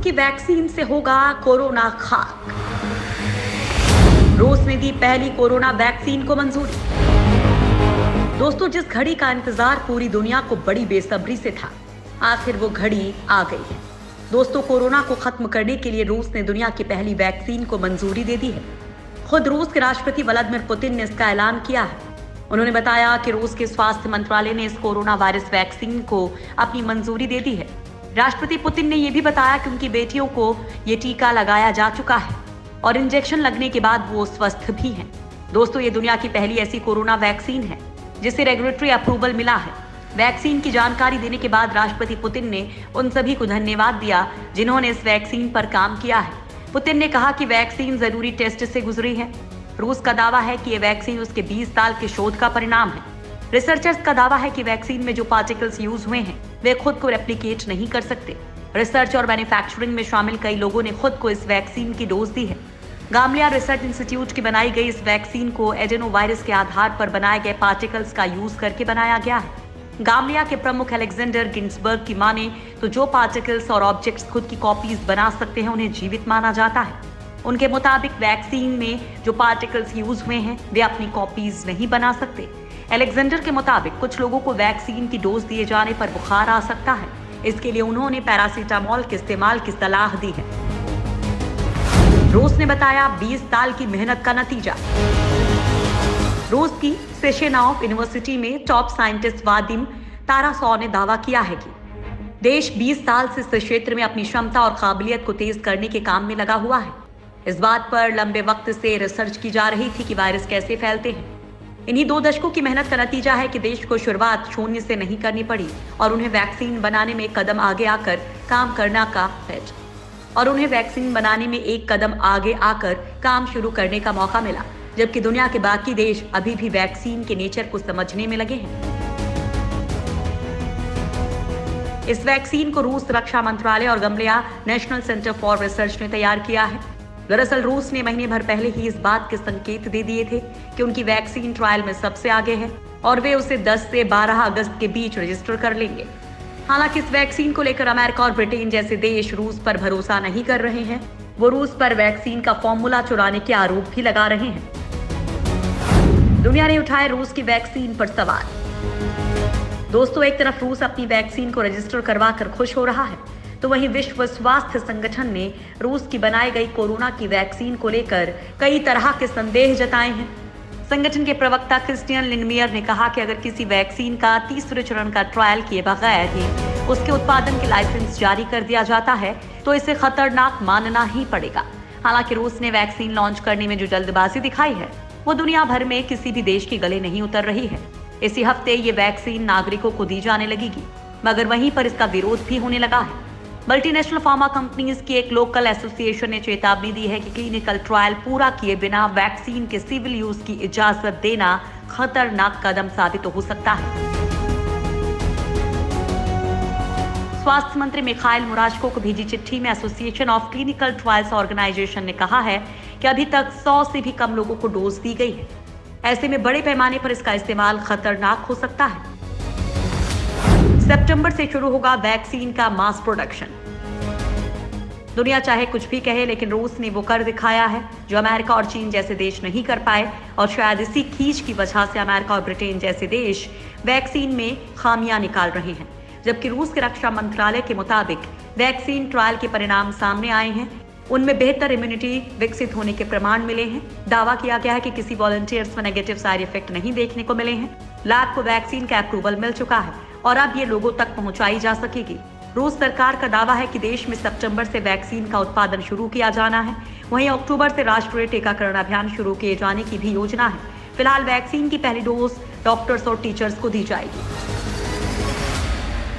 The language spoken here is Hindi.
की वैक्सीन से होगा कोरोना खाक। रूस ने दी पहली कोरोना वैक्सीन को मंजूरी। दोस्तों, जिस घड़ी का इंतजार पूरी दुनिया को बड़ी बेसब्री से था, आखिर वो घड़ी आ गई है। दोस्तों, कोरोना को खत्म करने के लिए रूस ने दुनिया की पहली वैक्सीन को मंजूरी दे दी है। खुद रूस के राष्ट्रपति व्लादिमीर पुतिन ने इसका ऐलान किया है। उन्होंने बताया कि रूस के स्वास्थ्य मंत्रालय ने इस कोरोना वायरस वैक्सीन को अपनी मंजूरी दे दी है। राष्ट्रपति पुतिन ने यह भी बताया कि उनकी बेटियों को ये टीका लगाया जा चुका है और इंजेक्शन लगने के बाद वो स्वस्थ भी हैं। दोस्तों, ये दुनिया की पहली ऐसी कोरोना वैक्सीन है जिसे रेगुलेटरी अप्रूवल मिला है। वैक्सीन की जानकारी देने के बाद राष्ट्रपति पुतिन ने उन सभी को धन्यवाद दिया जिन्होंने इस वैक्सीन पर काम किया है। पुतिन ने कहा कि वैक्सीन जरूरी टेस्ट से गुजरी है। रूस का दावा है कि ये वैक्सीन उसके 20 साल के शोध का परिणाम है। रिसर्चर्स का दावा है कि वैक्सीन में जो पार्टिकल्स यूज हुए हैं वे खुद को रेप्लिकेट नहीं कर सकते। रिसर्च और मैन्युफैक्चरिंग में शामिल कई लोगों ने खुद को इस वैक्सीन की डोज दी है। गामलिया रिसर्च इंस्टीट्यूट की बनाई गई इस वैक्सीन को एडेनोवायरस के आधार पर बनाए गए पार्टिकल्स का यूज करके बनाया गया है। गामलिया के प्रमुख अलेक्जेंडर गिन्सबर्ग की माने तो जो पार्टिकल्स और ऑब्जेक्ट्स खुद की कॉपीज बना सकते हैं उन्हें जीवित माना जाता है। उनके मुताबिक वैक्सीन में जो पार्टिकल्स यूज हुए हैं वे अपनी कॉपीज नहीं बना सकते। अलेक्जेंडर के मुताबिक कुछ लोगों को वैक्सीन की डोज दिए जाने पर बुखार आ सकता है। इसके लिए उन्होंने पैरासीटामोल के इस्तेमाल की सलाह दी है। रूस ने बताया 20 साल की मेहनत का नतीजा। रूस की सेशेनाओव यूनिवर्सिटी में टॉप साइंटिस्ट वादिम तारासोव ने दावा किया है कि देश 20 साल से इस क्षेत्र में अपनी क्षमता और काबिलियत को तेज करने के काम में लगा हुआ है। इस बात पर लंबे वक्त से रिसर्च की जा रही थी कि वायरस कैसे फैलते हैं। इन्हीं 2 दशकों की मेहनत का नतीजा है कि देश को शुरुआत शून्य से नहीं करनी पड़ी और उन्हें वैक्सीन बनाने में एक कदम आगे आकर काम शुरू करने का मौका मिला, जबकि दुनिया के बाकी देश अभी भी वैक्सीन के नेचर को समझने में लगे हैं। इस वैक्सीन को रूस रक्षा मंत्रालय और गामलिया नेशनल सेंटर फॉर रिसर्च ने तैयार किया है। दरअसल रूस ने महीने भर पहले ही इस बात के संकेत दे दिए थे कि उनकी वैक्सीन ट्रायल में सबसे आगे है और वे उसे 10 से 12 अगस्त के बीच रजिस्टर कर लेंगे। हालांकि इस वैक्सीन को लेकर अमेरिका और ब्रिटेन जैसे देश रूस पर भरोसा नहीं कर रहे हैं। वो रूस पर वैक्सीन का फॉर्मूला चुराने के आरोप भी लगा रहे हैं। दुनिया ने उठाए रूस की वैक्सीन पर सवाल। दोस्तों, एक तरफ रूस अपनी वैक्सीन को रजिस्टर करवाकर खुश हो रहा है, तो वहीं विश्व स्वास्थ्य संगठन ने रूस की बनाई गई कोरोना की वैक्सीन को लेकर कई तरह के संदेह जताए हैं। संगठन के प्रवक्ता क्रिस्टियन लिंडमियर ने कहा कि अगर किसी वैक्सीन का तीसरे चरण का ट्रायल किए बगैर ही उसके उत्पादन के लाइसेंस जारी कर दिया जाता है तो इसे खतरनाक मानना ही पड़ेगा। हालांकि रूस ने वैक्सीन लॉन्च करने में जो जल्दबाजी दिखाई है वो दुनिया भर में किसी भी देश के गले नहीं उतर रही है। इसी हफ्ते ये वैक्सीन नागरिकों को दी जाने लगेगी, मगर वहीं पर इसका विरोध भी होने लगा है। मल्टीनेशनल फार्मा कंपनीज की एक लोकल एसोसिएशन ने चेतावनी दी है कि क्लिनिकल ट्रायल पूरा किए बिना वैक्सीन के सिविल यूज की इजाजत देना खतरनाक कदम साबित हो सकता है। स्वास्थ्य मंत्री मिखाइल मुराशको को भेजी चिट्ठी में association of clinical trials organisation ने कहा है कि अभी तक 100 से भी कम लोगों को डोज दी गई है। ऐसे में बड़े पैमाने पर इसका इस्तेमाल खतरनाक हो सकता है। सितंबर से शुरू होगा वैक्सीन का मास प्रोडक्शन। दुनिया चाहे कुछ भी कहे, लेकिन रूस ने वो कर दिखाया है जो अमेरिका और चीन जैसे देश नहीं कर पाए, और शायद इसी खींच की वजह से अमेरिका और ब्रिटेन जैसे देश वैक्सीन में खामियां निकाल रहे हैं। जबकि रूस के रक्षा मंत्रालय के मुताबिक वैक्सीन ट्रायल के परिणाम सामने आए हैं, उनमें बेहतर इम्यूनिटी विकसित होने के प्रमाण मिले हैं। दावा किया गया है कि किसी वॉलंटियर्स में नेगेटिव साइड इफेक्ट नहीं देखने को मिले हैं। लैब को वैक्सीन का अप्रूवल मिल चुका है और अब ये लोगों तक पहुंचाई जा सकेगी। रूस सरकार का दावा है कि देश में सितंबर से वैक्सीन का उत्पादन शुरू किया जाना है। वहीं अक्टूबर से राष्ट्रीय टीकाकरण अभियान शुरू किए जाने की भी योजना है। फिलहाल वैक्सीन की पहली डोज डॉक्टर्स और टीचर्स को दी जाएगी।